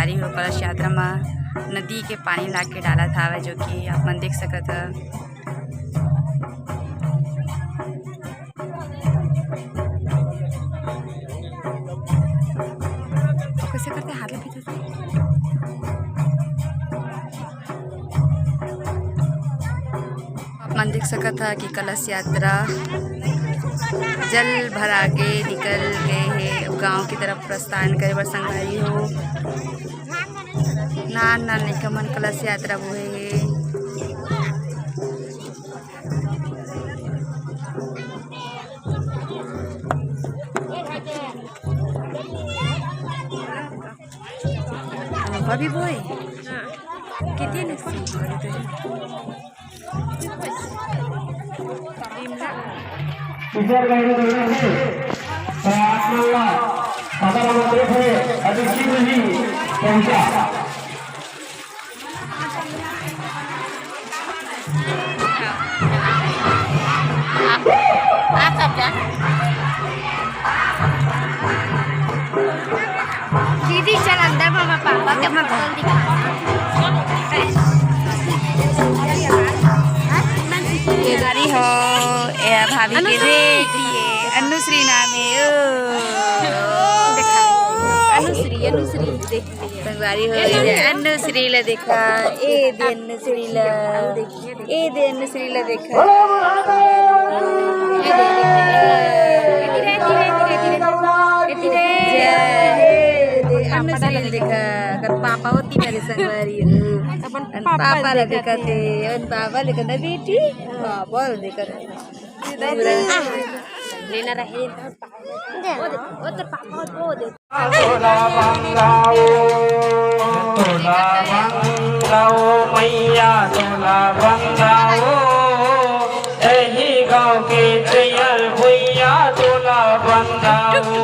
संगवारी हो कलश यात्रा में नदी के पानी ला के डाला था जो कि आप मन देख सकत है। कैसे करते हाथ में आप मन देख सकत है कि कलश यात्रा जल भरा के निकल गए हैं गांव की तरफ प्रस्थान करे बर संगवारी हो। नान नान निकमन कलश यात्रा वो है। भाभी बोए कितने विचार करने है आत्मा हमारा मतलब है अभी शीघ्र ही पहुंचा। दीदी चल अंदर मामा पापा के अपना घर दिखा। ये गाड़ी हो भाभी के देखिए अनुश्री नाम है अनुश्री अनुश्री देखिए संगवारी हो अनुश्री ला देखा ए दे अनुश्री ला ए दे अनुश्री ला देखा अनुश्री देखा कर पापा होती मेरे संगवारी पापा ला देखा थे पापा लेकर ना बेटी पापा देखा लेना रहे वो तो पापा वो दे तोला बंगाओ मैया तोला बंगाओ यही गाँव के चैयर भैया तोला बंगाओ।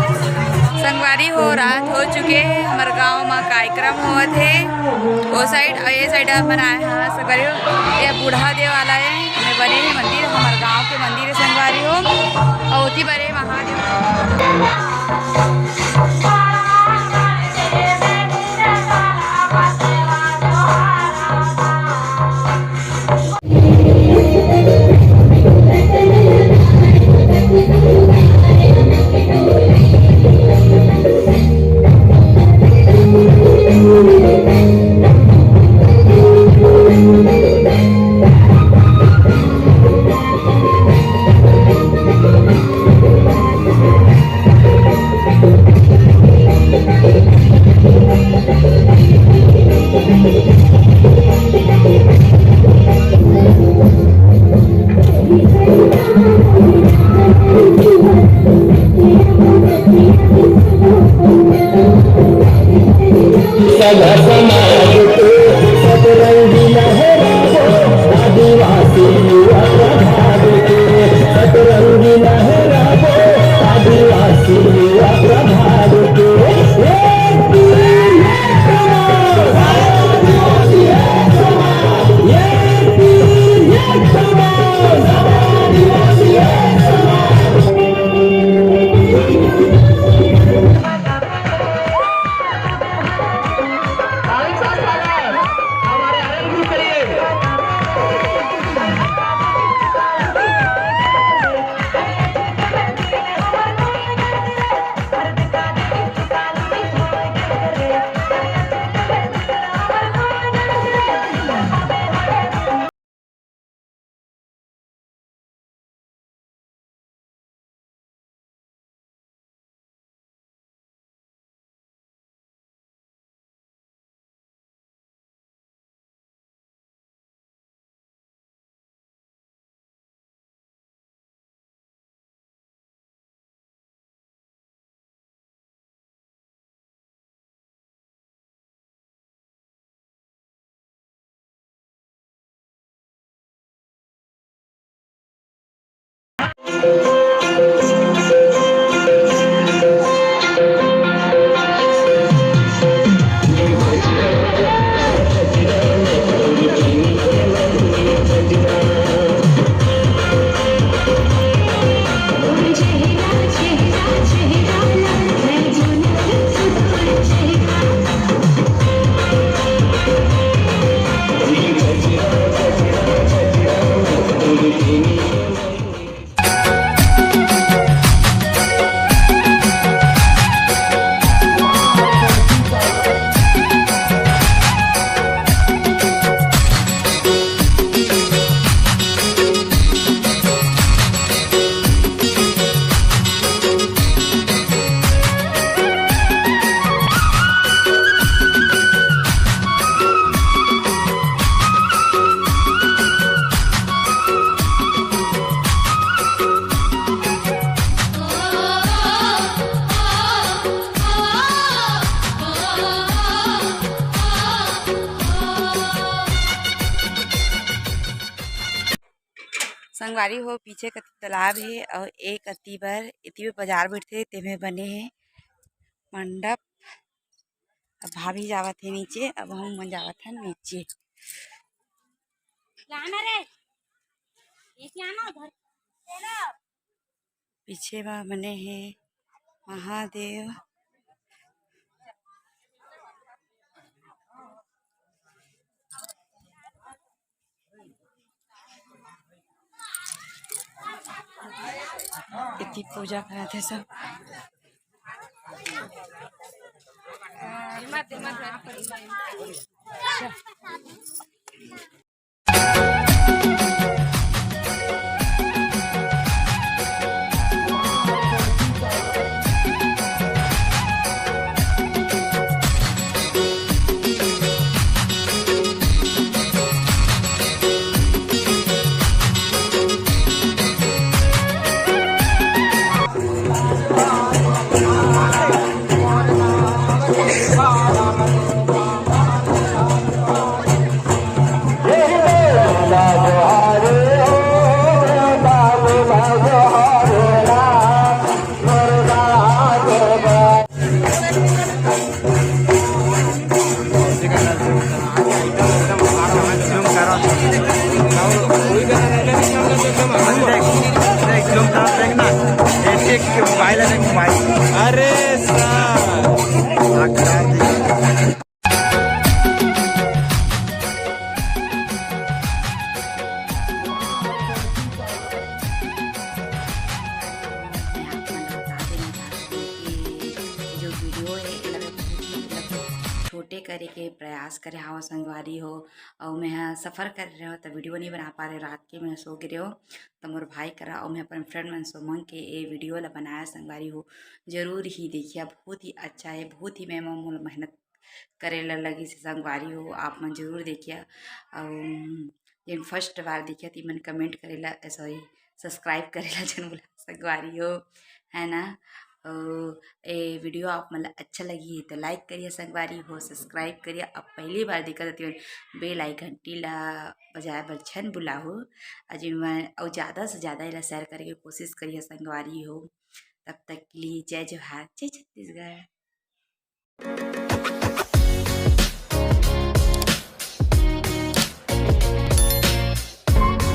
संगवारी हो रात हो चुके हैं हमारे गांव में कार्यक्रम हुआ थे वो साइड और ये साइड बनाए हाँ संगवारी हो ये बूढ़ा देव वाला है हमें बने हैं मंदिर हमारे गांव के मंदिर है संगवारी हो और उसी बड़े महादेव संगवारी हो पीछे कति तालाब है और एक अति बर इति बर बाजार बैठते तेमे बने हे मंडप। अब भाभी जावत है नीचे, अब हम मन जावत है नीचे। पीछे बा बने हे महादेव। इतनी पूजा करते थे सब। अरे छोटे करे के प्रयास करे हाँ संगवारी हो। और मैं सफ़र कर रहे हो तो वीडियो नहीं बना पा रहे, रात के मैं सो गिरे हो तो मोर भाई करा और मैं अपन फ्रेंड मन सो मंग के ये वीडियो ला बनाया संगवारी हो। जरूर ही देखिए, बहुत ही अच्छा है, बहुत ही मैं मेहनत करे ला लगी से संगवारी हो। आप मन जरूर देखिए और जिन फर्स्ट बार देखिए तो मन कमेंट करेला सॉरी सब्सक्राइब करेला जन बोला संगवारी हो, है ना। और ये वीडियो आप मतलब अच्छा लगी तो लाइक करिए संगवारी हो, सब्सक्राइब करिए। अब पहली बार देखा तो बेल आइकन घंटी ला बजाय बर छन बुलाहो अजी मैं और ज़्यादा से ज़्यादा इला शेयर करके कोशिश करिए संगवारी हो। तब तक के लिए जय जोहार, जय छत्तीसगढ़।